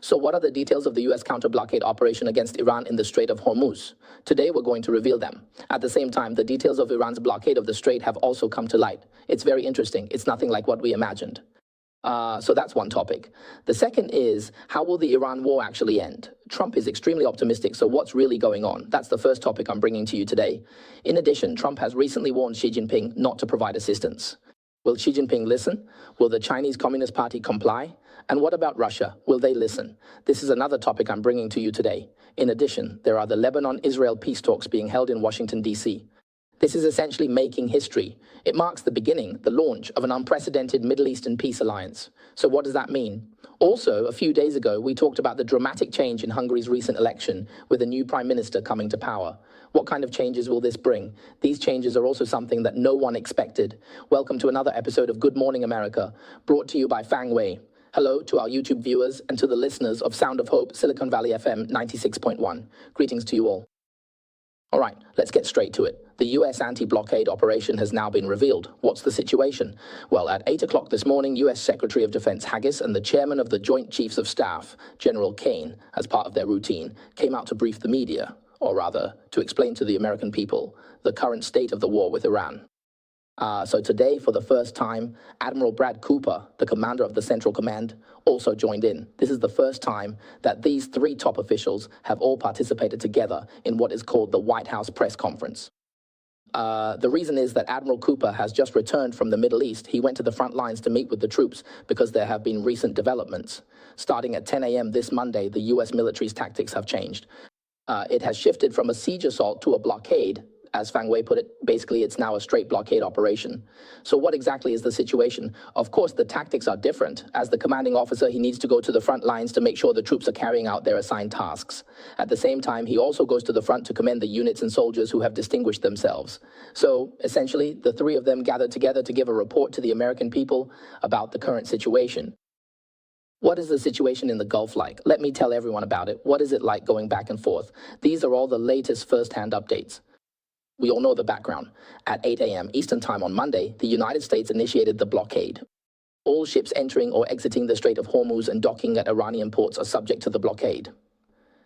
So what are the details of the US counter-blockade operation against Iran in the Strait of Hormuz? Today we're going to reveal them. At the same time, the details of Iran's blockade of the strait have also come to light. It's very interesting. It's nothing like what we imagined. So that's one topic. The second is, how will the Iran war actually end? Trump is extremely optimistic, so what's really going on? That's the first topic I'm bringing to you today. In addition, Trump has recently warned Xi Jinping not to provide assistance. Will Xi Jinping listen? Will the Chinese Communist Party comply? And what about Russia? Will they listen? This is another topic I'm bringing to you today. In addition, there are the Lebanon-Israel peace talks being held in Washington, D.C. This is essentially making history. It marks the beginning, the launch of an unprecedented Middle Eastern peace alliance. So what does that mean? Also, a few days ago, we talked about the dramatic change in Hungary's recent election, with a new prime minister coming to power. What kind of changes will this bring? These changes are also something that no one expected. Welcome to another episode of Good Morning America, brought to you by Fang Wei. Hello to our YouTube viewers and to the listeners of Sound of Hope, Silicon Valley FM 96.1. Greetings to you all. All right, let's get straight to it. The US anti-blockade operation has now been revealed. What's the situation? Well, at 8 o'clock this morning, US Secretary of Defense Haggis and the chairman of the Joint Chiefs of Staff, General Kane, as part of their routine, came out to brief the media, or rather, to explain to the American people the current state of the war with Iran. So today, for the first time, Admiral Brad Cooper, the commander of the Central Command, also joined in. This is the first time that these three top officials have all participated together in what is called the White House press conference. The reason is that Admiral Cooper has just returned from the Middle East. He went to the front lines to meet with the troops because there have been recent developments. Starting at 10 a.m. this Monday, the US military's tactics have changed. It has shifted from a siege assault to a blockade. As Fang Wei put it, basically it's now a straight blockade operation. So what exactly is the situation? Of course, the tactics are different. As the commanding officer, he needs to go to the front lines to make sure the troops are carrying out their assigned tasks. At the same time, he also goes to the front to commend the units and soldiers who have distinguished themselves. So essentially, the three of them gathered together to give a report to the American people about the current situation. What is the situation in the Gulf like? Let me tell everyone about it. What is it like going back and forth? These are all the latest first-hand updates. We all know the background. At 8 a.m. Eastern Time on Monday, the United States initiated the blockade. All ships entering or exiting the Strait of Hormuz and docking at Iranian ports are subject to the blockade.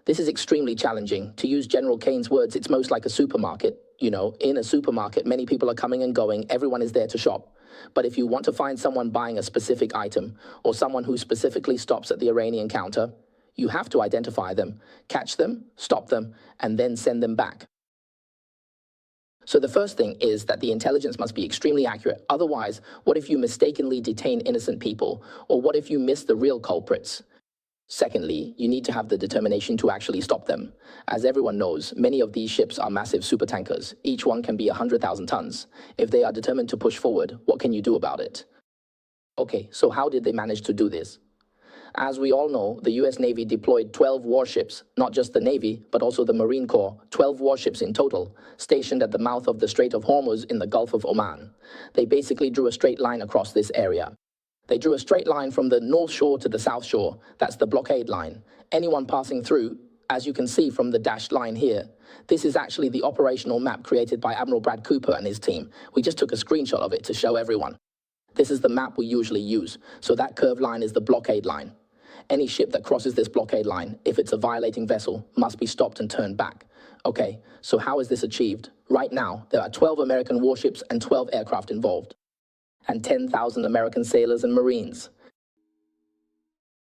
This is extremely challenging. To use General Kane's words, it's most like a supermarket. You know, in a supermarket, many people are coming and going. Everyone is there to shop. But if you want to find someone buying a specific item or someone who specifically stops at the Iranian counter, you have to identify them, catch them, stop them, and then send them back. So the first thing is that the intelligence must be extremely accurate. Otherwise, what if you mistakenly detain innocent people? Or what if you miss the real culprits? Secondly, you need to have the determination to actually stop them. As everyone knows, many of these ships are massive supertankers. Each one can be 100,000 tons. If they are determined to push forward, what can you do about it? Okay, so how did they manage to do this? As we all know, the US Navy deployed 12 warships, not just the Navy, but also the Marine Corps, 12 warships in total, stationed at the mouth of the Strait of Hormuz in the Gulf of Oman. They basically drew a straight line across this area. They drew a straight line from the north shore to the south shore. That's the blockade line. Anyone passing through, as you can see from the dashed line here, this is actually the operational map created by Admiral Brad Cooper and his team. We just took a screenshot of it to show everyone. This is the map we usually use. So that curved line is the blockade line. Any ship that crosses this blockade line, if it's a violating vessel, must be stopped and turned back. Okay, so how is this achieved? Right now, there are 12 American warships and 12 aircraft involved, and 10,000 American sailors and Marines.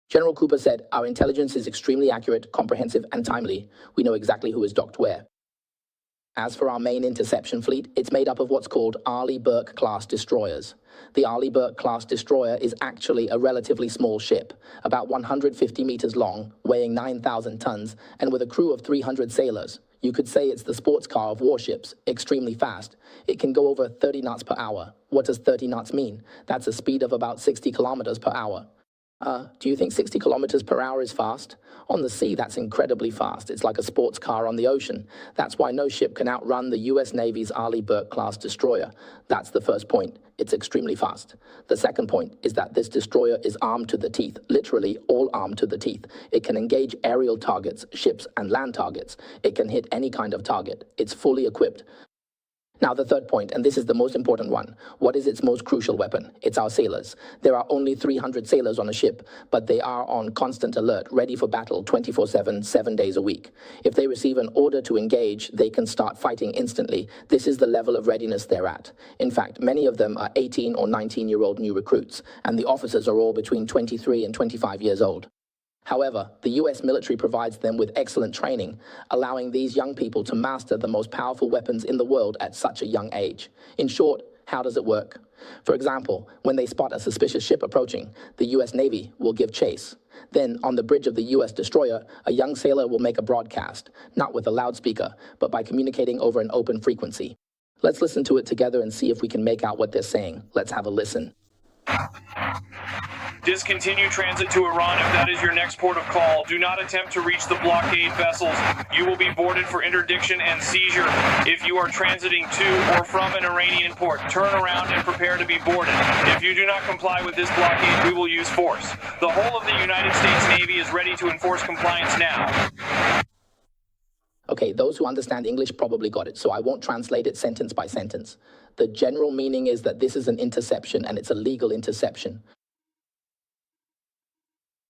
General Cooper said, "Our intelligence is extremely accurate, comprehensive, and timely. We know exactly who is docked where." As for our main interception fleet, it's made up of what's called Arleigh Burke-class destroyers. The Arleigh Burke-class destroyer is actually a relatively small ship, about 150 meters long, weighing 9,000 tons, and with a crew of 300 sailors. You could say it's the sports car of warships, extremely fast. It can go over 30 knots per hour. What does 30 knots mean? That's a speed of about 60 kilometers per hour. Do you think 60 kilometers per hour is fast? On the sea, that's incredibly fast. It's like a sports car on the ocean. That's why no ship can outrun the US Navy's Arleigh Burke-class destroyer. That's the first point. It's extremely fast. The second point is that this destroyer is armed to the teeth, literally all armed to the teeth. It can engage aerial targets, ships, and land targets. It can hit any kind of target. It's fully equipped. Now, the third point, and this is the most important one. What is its most crucial weapon? It's our sailors. There are only 300 sailors on a ship, but they are on constant alert, ready for battle 24/7, 7 days a week. If they receive an order to engage, they can start fighting instantly. This is the level of readiness they're at. In fact, many of them are 18 or 19-year-old new recruits, and the officers are all between 23 and 25 years old. However, the US military provides them with excellent training, allowing these young people to master the most powerful weapons in the world at such a young age. In short, how does it work? For example, when they spot a suspicious ship approaching, the US Navy will give chase. Then, on the bridge of the US destroyer, a young sailor will make a broadcast, not with a loudspeaker, but by communicating over an open frequency. Let's listen to it together and see if we can make out what they're saying. Let's have a listen. Discontinue transit to Iran if that is your next port of call. Do not attempt to reach the blockade vessels. You will be boarded for interdiction and seizure. If you are transiting to or from an Iranian port, turn around and prepare to be boarded. If you do not comply with this blockade, we will use force. The whole of the United States Navy is ready to enforce compliance now. Okay, those who understand English probably got it, so I won't translate it sentence by sentence. The general meaning is that this is an interception, and it's a legal interception.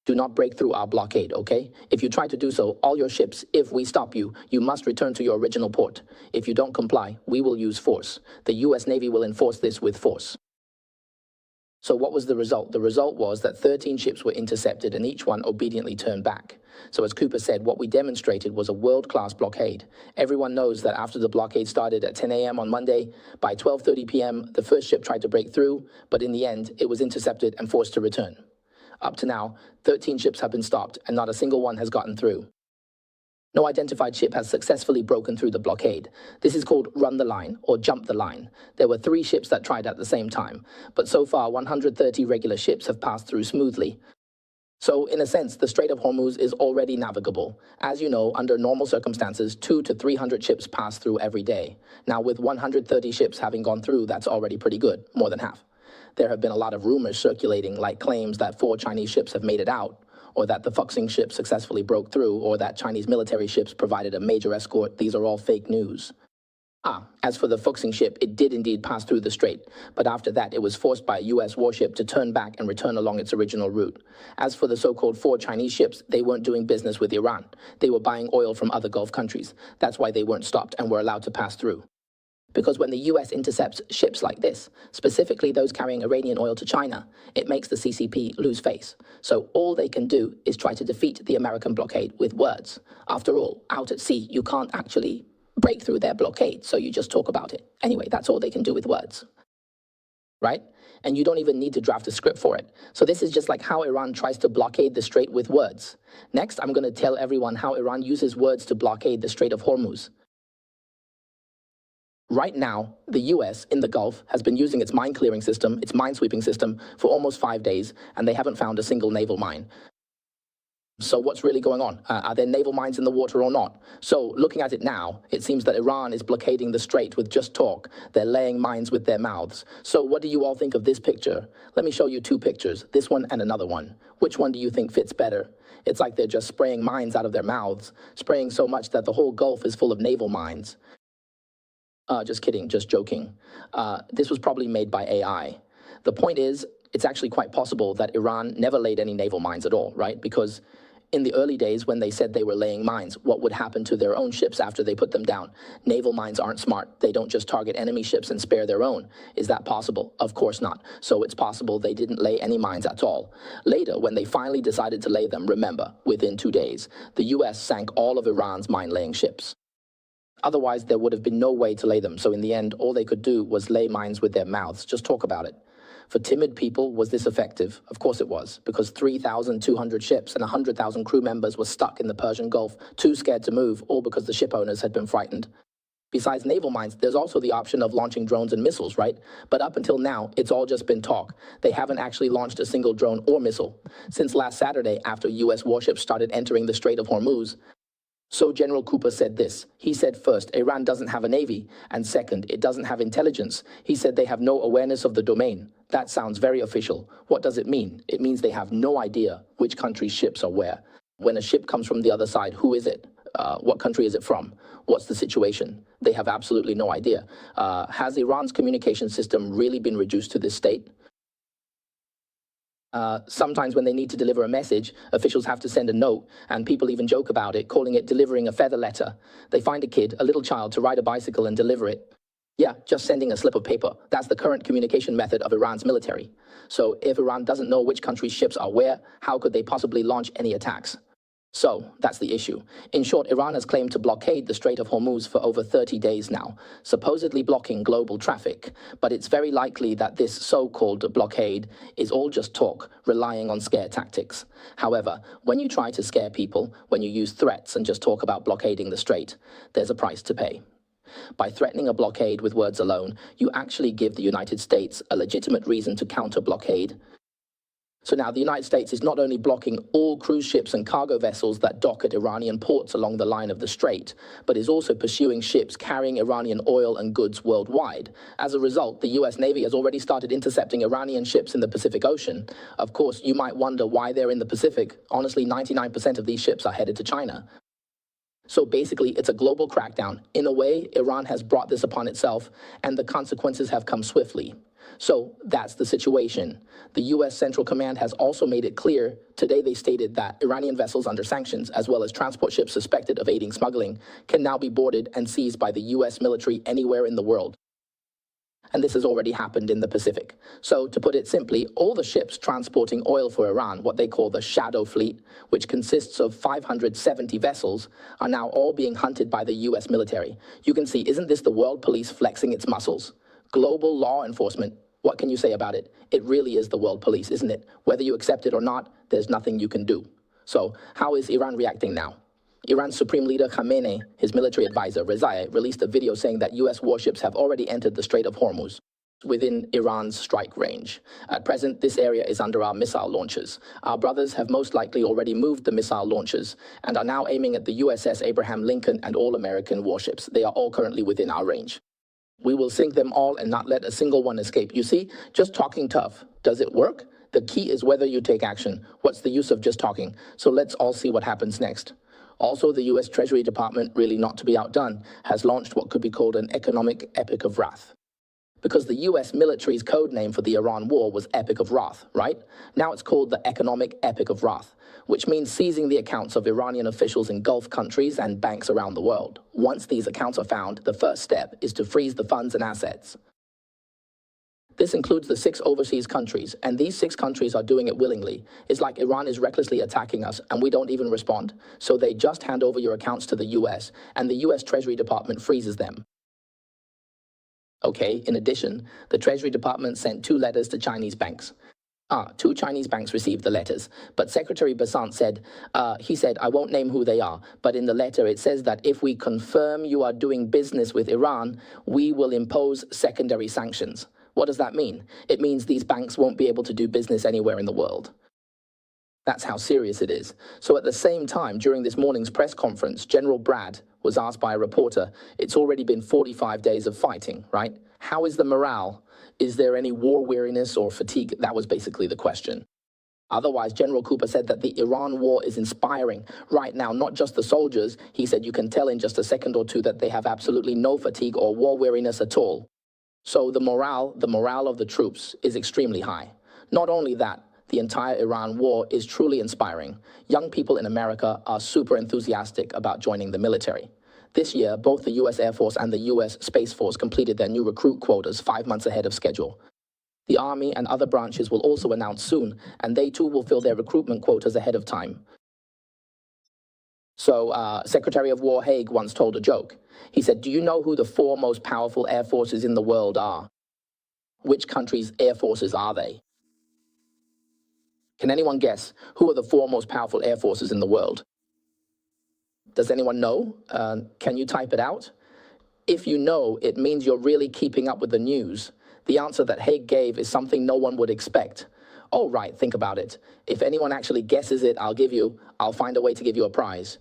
Do not break through our blockade, okay? If you try to do so, all your ships, if we stop you, you must return to your original port. If you don't comply, we will use force. The US Navy will enforce this with force. So what was the result? The result was that 13 ships were intercepted and each one obediently turned back. So as Cooper said, what we demonstrated was a world-class blockade. Everyone knows that after the blockade started at 10 a.m. on Monday, by 12:30 p.m., the first ship tried to break through, but in the end, it was intercepted and forced to return. Up to now, 13 ships have been stopped and not a single one has gotten through. No identified ship has successfully broken through the blockade. This is called run the line or jump the line. There were 3 ships that tried at the same time, but so far 130 regular ships have passed through smoothly. So, in a sense, the Strait of Hormuz is already navigable. As you know, under normal circumstances, 200 to 300 ships pass through every day. Now, with 130 ships having gone through, that's already pretty good, more than half. There have been a lot of rumors circulating, like claims that 4 Chinese ships have made it out, or that the Fuxing ship successfully broke through, or that Chinese military ships provided a major escort. These are all fake news. As for the Fuxing ship, it did indeed pass through the strait, but after that it was forced by a US warship to turn back and return along its original route. As for the so-called 4 Chinese ships, they weren't doing business with Iran. They were buying oil from other Gulf countries. That's why they weren't stopped and were allowed to pass through. Because when the US intercepts ships like this, specifically those carrying Iranian oil to China, it makes the CCP lose face. So all they can do is try to defeat the American blockade with words. After all, out at sea, you can't actually break through their blockade, so you just talk about it. Anyway, that's all they can do with words. Right? And you don't even need to draft a script for it. So this is just like how Iran tries to blockade the strait with words. Next, I'm going to tell everyone how Iran uses words to blockade the Strait of Hormuz. Right now, the US in the Gulf has been using its mine clearing system, its minesweeping system, for almost 5 days, and they haven't found a single naval mine. So what's really going on? Are there naval mines in the water or not? So looking at it now, it seems that Iran is blockading the strait with just talk. They're laying mines with their mouths. So what do you all think of this picture? Let me show you 2 pictures, this one and another one. Which one do you think fits better? It's like they're just spraying mines out of their mouths, spraying so much that the whole Gulf is full of naval mines. Just kidding, just joking. This was probably made by AI. The point is, it's actually quite possible that Iran never laid any naval mines at all, right? Because in the early days, when they said they were laying mines, what would happen to their own ships after they put them down? Naval mines aren't smart. They don't just target enemy ships and spare their own. Is that possible? Of course not. So it's possible they didn't lay any mines at all. Later, when they finally decided to lay them, remember, within 2 days, the US sank all of Iran's mine-laying ships. Otherwise, there would have been no way to lay them. So in the end, all they could do was lay mines with their mouths. Just talk about it. For timid people, was this effective? Of course it was, because 3,200 ships and 100,000 crew members were stuck in the Persian Gulf, too scared to move, all because the ship owners had been frightened. Besides naval mines, there's also the option of launching drones and missiles, right? But up until now, it's all just been talk. They haven't actually launched a single drone or missile. Since last Saturday, after US warships started entering the Strait of Hormuz, so General Cooper said this. He said first, Iran doesn't have a navy, and second, it doesn't have intelligence. He said they have no awareness of the domain. That sounds very official. What does it mean? It means they have no idea which country's ships are where. When a ship comes from the other side, who is it? What country is it from? What's the situation? They have absolutely no idea. Has Iran's communication system really been reduced to this state? Sometimes when they need to deliver a message, officials have to send a note, and people even joke about it, calling it delivering a feather letter. They find a kid, a little child, to ride a bicycle and deliver it. Yeah, just sending a slip of paper. That's the current communication method of Iran's military. So if Iran doesn't know which country's ships are where, how could they possibly launch any attacks? So that's the issue. In short, Iran has claimed to blockade the Strait of Hormuz for over 30 days now, supposedly blocking global traffic. But it's very likely that this so-called blockade is all just talk, relying on scare tactics. However, when you try to scare people, when you use threats and just talk about blockading the strait, there's a price to pay. By threatening a blockade with words alone, you actually give the United States a legitimate reason to counter-blockade. So now the United States is not only blocking all cruise ships and cargo vessels that dock at Iranian ports along the line of the strait, but is also pursuing ships carrying Iranian oil and goods worldwide. As a result, the US Navy has already started intercepting Iranian ships in the Pacific Ocean. Of course, you might wonder why they're in the Pacific. Honestly, 99% of these ships are headed to China. So basically, it's a global crackdown. In a way, Iran has brought this upon itself, and the consequences have come swiftly. So that's the situation. The U.S. Central Command has also made it clear. Today they stated that Iranian vessels under sanctions, as well as transport ships suspected of aiding smuggling, can now be boarded and seized by the U.S. military anywhere in the world. And this has already happened in the Pacific. So to put it simply, all the ships transporting oil for Iran, what they call the Shadow Fleet, which consists of 570 vessels, are now all being hunted by the U.S. military. You can see, isn't this the world police flexing its muscles? Global law enforcement. What can you say about it? It really is the world police, isn't it? Whether you accept it or not, there's nothing you can do. So how is Iran reacting now? Iran's Supreme Leader Khamenei, his military advisor, Rezai, released a video saying that U.S. warships have already entered the Strait of Hormuz, within Iran's strike range. At present, this area is under our missile launchers. Our brothers have most likely already moved the missile launchers and are now aiming at the USS Abraham Lincoln and all American warships. They are all currently within our range. We will sink them all and not let a single one escape. You see, just talking tough. Does it work? The key is whether you take action. What's the use of just talking? So let's all see what happens next. Also, the U.S. Treasury Department, really not to be outdone, has launched what could be called an economic epic of wrath. Because the U.S. military's code name for the Iran war was Epic of Wrath, right? Now it's called the Economic Epic of Wrath, which means seizing the accounts of Iranian officials in Gulf countries and banks around the world. Once these accounts are found, the first step is to freeze the funds and assets. This includes the 6 overseas countries, and these 6 countries are doing it willingly. It's like Iran is recklessly attacking us, and we don't even respond. So they just hand over your accounts to the U.S., and the U.S. Treasury Department freezes them. Okay, in addition, the Treasury Department sent 2 letters to Chinese banks. 2 Chinese banks received the letters, but Secretary Basant said, I won't name who they are, but in the letter it says that if we confirm you are doing business with Iran, we will impose secondary sanctions. What does that mean? It means these banks won't be able to do business anywhere in the world. That's how serious it is. So at the same time, during this morning's press conference, General Brad was asked by a reporter, it's already been 45 days of fighting, right? How is the morale? Is there any war weariness or fatigue? That was basically the question. Otherwise, General Cooper said that the Iran war is inspiring. Right now, not just the soldiers. He said you can tell in just a second or two that they have absolutely no fatigue or war weariness at all. So the morale of the troops is extremely high. Not only that, the entire Iran war is truly inspiring. Young people in America are super enthusiastic about joining the military. This year, both the U.S. Air Force and the U.S. Space Force completed their new recruit quotas 5 months ahead of schedule. The Army and other branches will also announce soon, and they too will fill their recruitment quotas ahead of time. So, Secretary of War Haig once told a joke. He said, do you know who the 4 most powerful air forces in the world are? Which country's air forces are they? Can anyone guess who are the 4 most powerful air forces in the world? Does anyone know? Can you type it out? If you know, it means you're really keeping up with the news. The answer that Haig gave is something no one would expect. Oh, right, think about it. If anyone actually guesses it, I'll find a way to give you a prize.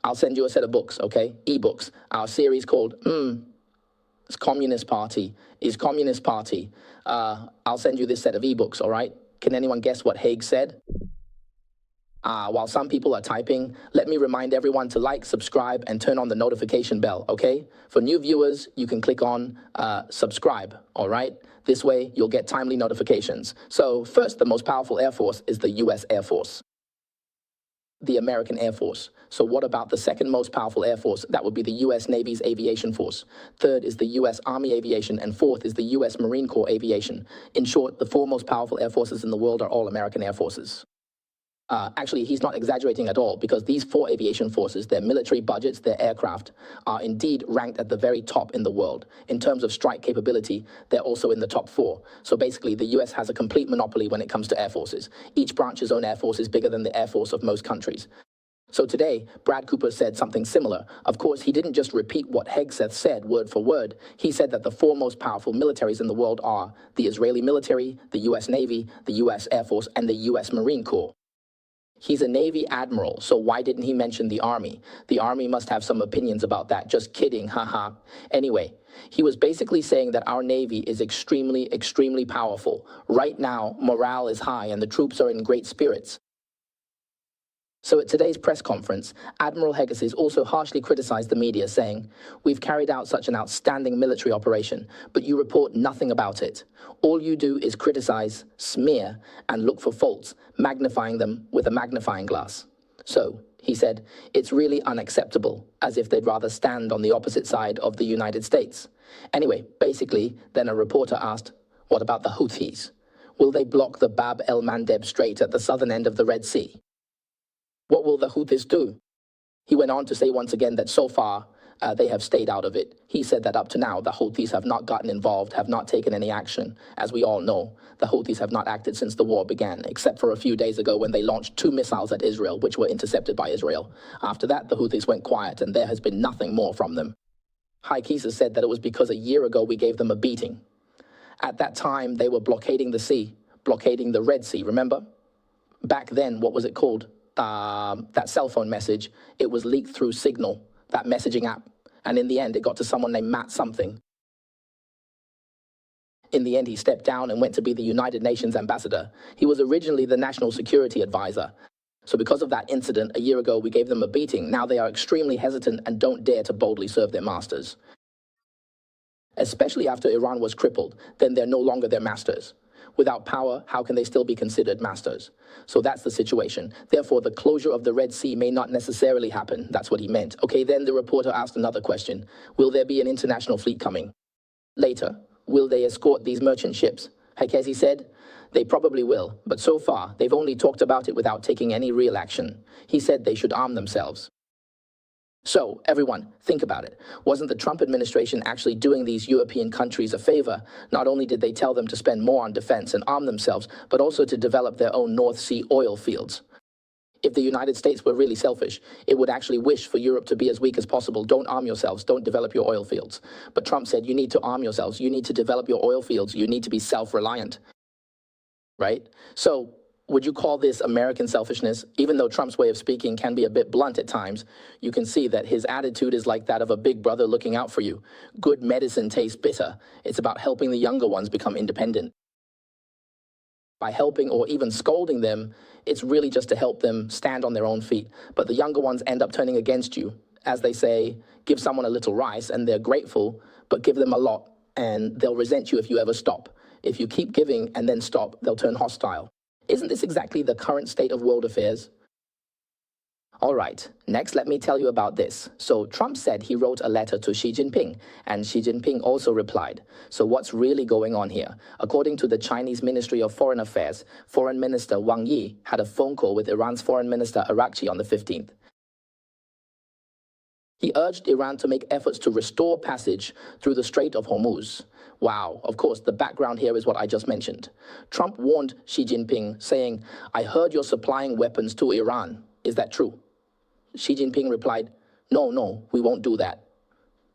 I'll send you a set of books, okay? E-books. Our series called, it's Communist Party. Is Communist Party. I'll send you this set of e-books, all right? Can anyone guess what Haig said? While some people are typing, let me remind everyone to like, subscribe, and turn on the notification bell, okay? For new viewers, you can click on subscribe, all right? This way, you'll get timely notifications. So first, the most powerful Air Force is the U.S. Air Force, the American Air Force. So what about the second most powerful Air Force? That would be the U.S. Navy's Aviation Force. Third is the U.S. Army Aviation, and fourth is the U.S. Marine Corps Aviation. In short, the four most powerful air forces in the world are all American air forces. Actually, he's not exaggerating at all, because these four aviation forces, their military budgets, their aircraft, are indeed ranked at the very top in the world. In terms of strike capability, they're also in the top four. So basically, the US has a complete monopoly when it comes to air forces. Each branch's own air force is bigger than the air force of most countries. So today, Brad Cooper said something similar. Of course, he didn't just repeat what Hegseth said word for word. He said that the four most powerful militaries in the world are the Israeli military, the US Navy, the US Air Force, and the US Marine Corps. He's a Navy admiral, so why didn't he mention the Army? The Army must have some opinions about that. Just kidding, haha. Anyway, he was basically saying that our Navy is extremely, extremely powerful. Right now, morale is high and the troops are in great spirits. So at today's press conference, Admiral Hegseth also harshly criticized the media, saying, "We've carried out such an outstanding military operation, but you report nothing about it. All you do is criticize, smear, and look for faults, magnifying them with a magnifying glass." So, he said, it's really unacceptable, as if they'd rather stand on the opposite side of the United States. Anyway, basically, then a reporter asked, what about the Houthis? Will they block the Bab el-Mandeb Strait at the southern end of the Red Sea? What will the Houthis do? He went on to say once again that so far, they have stayed out of it. He said that up to now, the Houthis have not gotten involved, have not taken any action. As we all know, the Houthis have not acted since the war began, except for a few days ago when they launched 2 missiles at Israel, which were intercepted by Israel. After that, the Houthis went quiet, and there has been nothing more from them. Hegseth said that it was because a year ago we gave them a beating. At that time, they were blockading the sea, blockading the Red Sea, remember? Back then, what was it called? That cell phone message, it was leaked through Signal, that messaging app. And in the end, it got to someone named Matt something. In the end, he stepped down and went to be the United Nations ambassador. He was originally the national security advisor. So because of that incident, a year ago, we gave them a beating. Now they are extremely hesitant and don't dare to boldly serve their masters. Especially after Iran was crippled, then they're no longer their masters. Without power, how can they still be considered masters? So that's the situation. Therefore, the closure of the Red Sea may not necessarily happen. That's what he meant. Okay, then the reporter asked another question. Will there be an international fleet coming? Later, will they escort these merchant ships? Hegseth said, they probably will, but so far, they've only talked about it without taking any real action. He said they should arm themselves. So, everyone, think about it. Wasn't the Trump administration actually doing these European countries a favor? Not only did they tell them to spend more on defense and arm themselves, but also to develop their own North Sea oil fields. If the United States were really selfish, it would actually wish for Europe to be as weak as possible. Don't arm yourselves, don't develop your oil fields. But Trump said you need to arm yourselves, you need to develop your oil fields, you need to be self-reliant. Right? So, would you call this American selfishness? Even though Trump's way of speaking can be a bit blunt at times, you can see that his attitude is like that of a big brother looking out for you. Good medicine tastes bitter. It's about helping the younger ones become independent. By helping or even scolding them, it's really just to help them stand on their own feet. But the younger ones end up turning against you. As they say, give someone a little rice and they're grateful, but give them a lot and they'll resent you if you ever stop. If you keep giving and then stop, they'll turn hostile. Isn't this exactly the current state of world affairs? All right, next let me tell you about this. So Trump said he wrote a letter to Xi Jinping, and Xi Jinping also replied. So what's really going on here? According to the Chinese Ministry of Foreign Affairs, Foreign Minister Wang Yi had a phone call with Iran's Foreign Minister Araghchi on the 15th. He urged Iran to make efforts to restore passage through the Strait of Hormuz. Wow, of course, the background here is what I just mentioned. Trump warned Xi Jinping, saying, I heard you're supplying weapons to Iran. Is that true? Xi Jinping replied, no, we won't do that.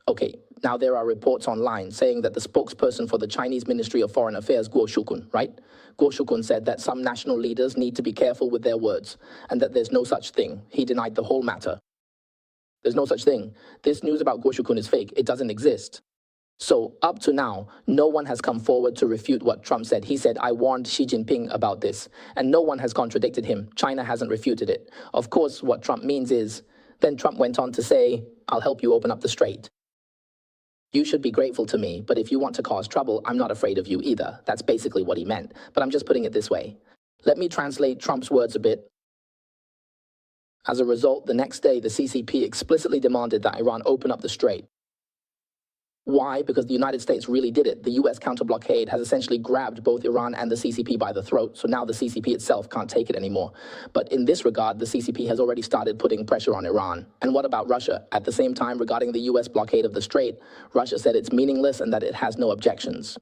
Okay, now there are reports online saying that the spokesperson for the Chinese Ministry of Foreign Affairs, Guo Shukun, right? Guo Shukun said that some national leaders need to be careful with their words, and that there's no such thing. He denied the whole matter. There's no such thing. This news about Guo Shukun is fake. It doesn't exist. So up to now, no one has come forward to refute what Trump said. He said, I warned Xi Jinping about this, and no one has contradicted him. China hasn't refuted it. Of course, what Trump means is, then Trump went on to say, I'll help you open up the strait. You should be grateful to me, but if you want to cause trouble, I'm not afraid of you either. That's basically what he meant, but I'm just putting it this way. Let me translate Trump's words a bit. As a result, the next day, the CCP explicitly demanded that Iran open up the strait. Why? Because the United States really did it. The US counter-blockade has essentially grabbed both Iran and the CCP by the throat, so now the CCP itself can't take it anymore. But in this regard, the CCP has already started putting pressure on Iran. And what about Russia? At the same time, regarding the US blockade of the strait, Russia said it's meaningless and that it has no objections.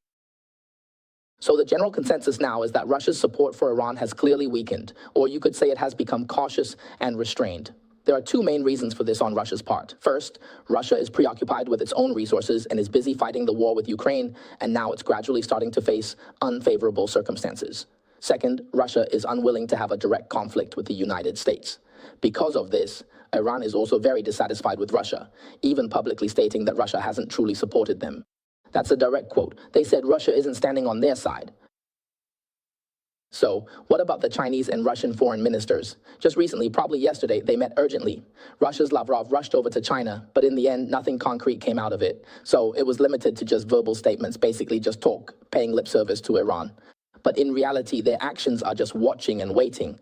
So the general consensus now is that Russia's support for Iran has clearly weakened, or you could say it has become cautious and restrained. There are two main reasons for this on Russia's part. First, Russia is preoccupied with its own resources and is busy fighting the war with Ukraine, and now it's gradually starting to face unfavorable circumstances. Second, Russia is unwilling to have a direct conflict with the United States. Because of this, Iran is also very dissatisfied with Russia, even publicly stating that Russia hasn't truly supported them. That's a direct quote. They said Russia isn't standing on their side. So, what about the Chinese and Russian foreign ministers? Just recently, probably yesterday, they met urgently. Russia's Lavrov rushed over to China, but in the end, nothing concrete came out of it. So it was limited to just verbal statements, basically just talk, paying lip service to Iran. But in reality, their actions are just watching and waiting.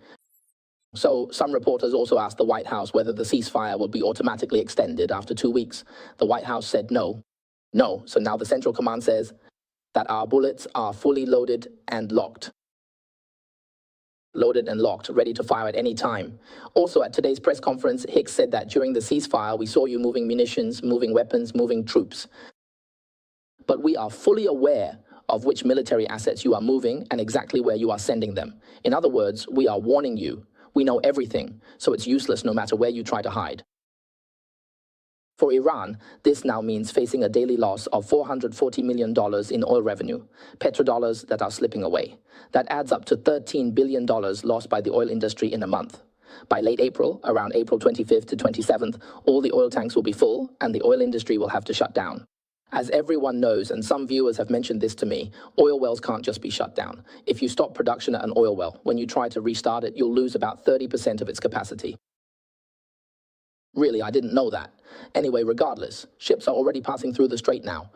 So some reporters also asked the White House whether the ceasefire would be automatically extended after 2 weeks. The White House said no. No. So now the Central Command says that our bullets are fully loaded and locked. Loaded and locked, ready to fire at any time. Also, at today's press conference, Hicks said that during the ceasefire, we saw you moving munitions, moving weapons, moving troops. But we are fully aware of which military assets you are moving and exactly where you are sending them. In other words, we are warning you. We know everything, so it's useless no matter where you try to hide. For Iran, this now means facing a daily loss of $440 million in oil revenue, petrodollars that are slipping away. That adds up to $13 billion lost by the oil industry in a month. By late April, around April 25th to 27th, all the oil tanks will be full and the oil industry will have to shut down. As everyone knows, and some viewers have mentioned this to me, oil wells can't just be shut down. If you stop production at an oil well, when you try to restart it, you'll lose about 30% of its capacity. Really, I didn't know that. Anyway, regardless, ships are already passing through the strait now.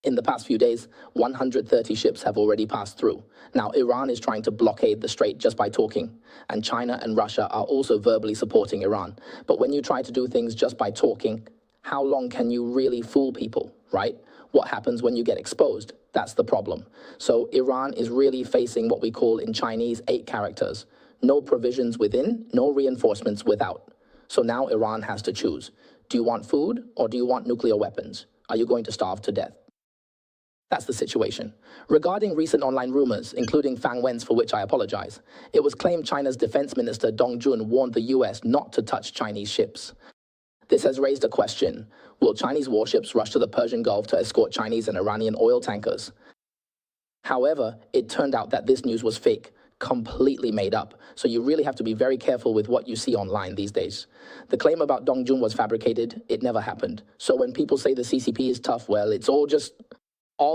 In the past few days, 130 ships have already passed through. Now, Iran is trying to blockade the strait just by talking, and China and Russia are also verbally supporting Iran. But when you try to do things just by talking, how long can you really fool people, right? What happens when you get exposed? That's the problem. So Iran is really facing what we call in Chinese 8 characters. No provisions within, no reinforcements without. So now Iran has to choose. Do you want food or do you want nuclear weapons? Are you going to starve to death? That's the situation. Regarding recent online rumors, including Fang Wen's, for which I apologize, it was claimed China's defense minister Dong Jun warned the US not to touch Chinese ships. This has raised a question. Will Chinese warships rush to the Persian Gulf to escort Chinese and Iranian oil tankers? However, it turned out that this news was fake, completely made up. So you really have to be very careful with what you see online these days. The claim about Dong Jun was fabricated. It never happened. So when people say the CCP is tough, well, it's all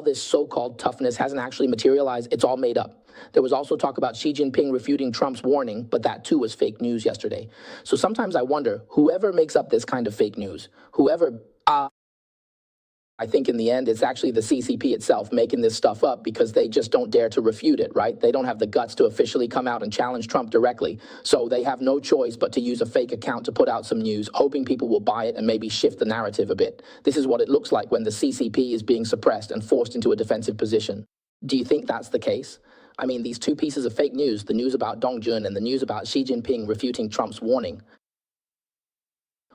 this so-called toughness hasn't actually materialized. It's all made up. There was also talk about Xi Jinping refuting Trump's warning, but that too was fake news yesterday. So sometimes I wonder, whoever makes up this kind of fake news, I think in the end, it's actually the CCP itself making this stuff up because they just don't dare to refute it, right? They don't have the guts to officially come out and challenge Trump directly. So they have no choice but to use a fake account to put out some news, hoping people will buy it and maybe shift the narrative a bit. This is what it looks like when the CCP is being suppressed and forced into a defensive position. Do you think that's the case? I mean, these two pieces of fake news, the news about Dong Jun and the news about Xi Jinping refuting Trump's warning.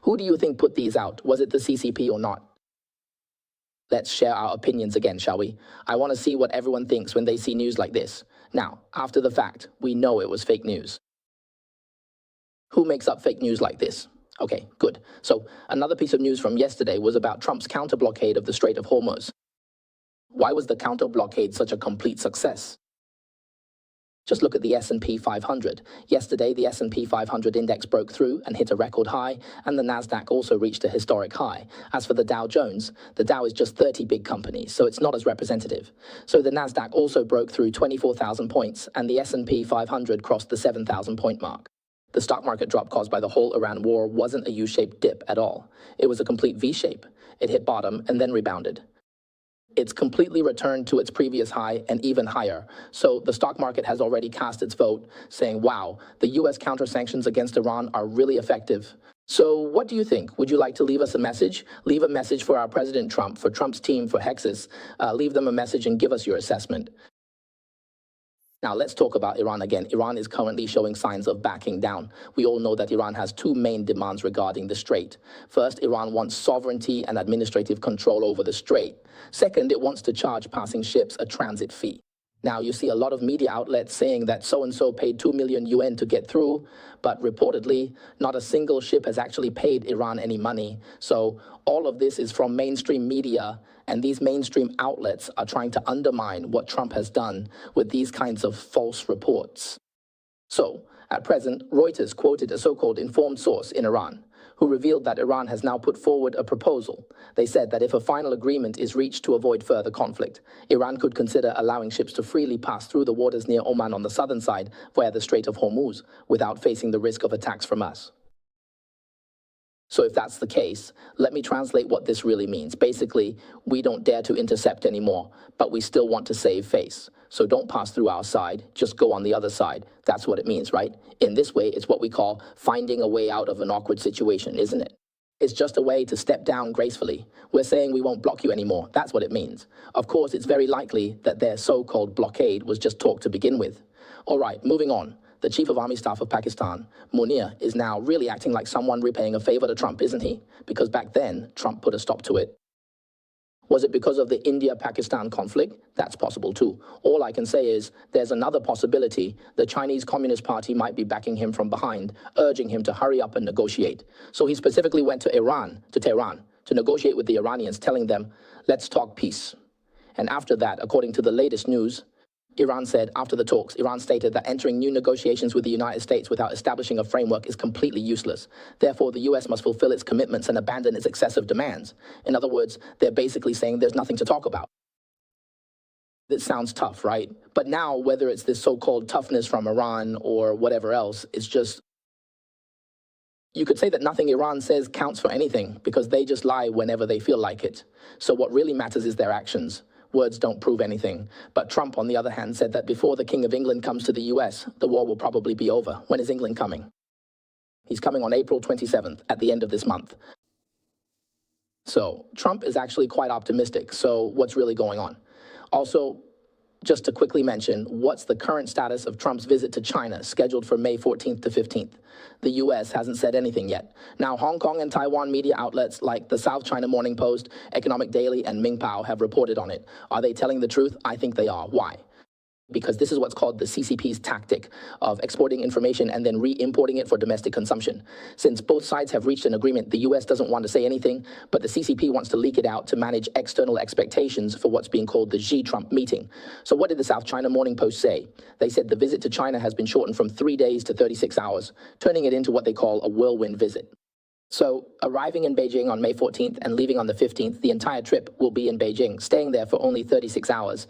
Who do you think put these out? Was it the CCP or not? Let's share our opinions again, shall we? I want to see what everyone thinks when they see news like this. Now, after the fact, we know it was fake news. Who makes up fake news like this? Okay, good. So, another piece of news from yesterday was about Trump's counter-blockade of the Strait of Hormuz. Why was the counter-blockade such a complete success? Just look at the S&P 500. Yesterday, the S&P 500 index broke through and hit a record high, and the Nasdaq also reached a historic high. As for the Dow Jones, the Dow is just 30 big companies, so it's not as representative. So the Nasdaq also broke through 24,000 points, and the S&P 500 crossed the 7,000 point mark. The stock market drop caused by the whole Iran war wasn't a U-shaped dip at all. It was a complete V-shape. It hit bottom and then rebounded. It's completely returned to its previous high and even higher. So the stock market has already cast its vote, saying, wow, the U.S. counter-sanctions against Iran are really effective. So what do you think? Would you like to leave us a message? Leave a message for our President Trump, for Trump's team, for Hexas. Leave them a message and give us your assessment. Now, let's talk about Iran again. Iran is currently showing signs of backing down. We all know that Iran has two main demands regarding the strait. First, Iran wants sovereignty and administrative control over the strait. Second, it wants to charge passing ships a transit fee. Now, you see a lot of media outlets saying that so-and-so paid 2 million UN to get through, but reportedly, not a single ship has actually paid Iran any money. So all of this is from mainstream media, and these mainstream outlets are trying to undermine what Trump has done with these kinds of false reports. So, at present, Reuters quoted a so-called informed source in Iran, who revealed that Iran has now put forward a proposal. They said that if a final agreement is reached to avoid further conflict, Iran could consider allowing ships to freely pass through the waters near Oman on the southern side via the Strait of Hormuz without facing the risk of attacks from us. So if that's the case, let me translate what this really means. Basically, we don't dare to intercept anymore, but we still want to save face. So don't pass through our side, just go on the other side. That's what it means, right? In this way, it's what we call finding a way out of an awkward situation, isn't it? It's just a way to step down gracefully. We're saying we won't block you anymore. That's what it means. Of course, it's very likely that their so-called blockade was just talk to begin with. All right, moving on. The Chief of Army Staff of Pakistan, Munir, is now really acting like someone repaying a favor to Trump, isn't he? Because back then, Trump put a stop to it. Was it because of the India-Pakistan conflict? That's possible too. All I can say is there's another possibility. The Chinese Communist Party might be backing him from behind, urging him to hurry up and negotiate. So he specifically went to Tehran, to negotiate with the Iranians, telling them, let's talk peace. And after that, according to the latest news, Iran said after the talks, Iran stated that entering new negotiations with the United States without establishing a framework is completely useless. Therefore, the US must fulfill its commitments and abandon its excessive demands. In other words, they're basically saying there's nothing to talk about. It sounds tough, right? But now, whether it's this so-called toughness from Iran or whatever else, it's just, you could say that nothing Iran says counts for anything because they just lie whenever they feel like it. So what really matters is their actions. Words don't prove anything. But Trump, on the other hand, said that before the King of England comes to the US, the war will probably be over. When is England coming? He's coming on April 27th, at the end of this month. So Trump is actually quite optimistic. So what's really going on? Also, just to quickly mention, what's the current status of Trump's visit to China, scheduled for May 14th to 15th? The U.S. hasn't said anything yet. Now, Hong Kong and Taiwan media outlets like the South China Morning Post, Economic Daily, and Mingpao have reported on it. Are they telling the truth? I think they are. Why? Because this is what's called the CCP's tactic of exporting information and then re-importing it for domestic consumption. Since both sides have reached an agreement, the US doesn't want to say anything, but the CCP wants to leak it out to manage external expectations for what's being called the Xi-Trump meeting. So what did the South China Morning Post say? They said the visit to China has been shortened from 3 days to 36 hours, turning it into what they call a whirlwind visit. So, arriving in Beijing on May 14th and leaving on the 15th, the entire trip will be in Beijing, staying there for only 36 hours.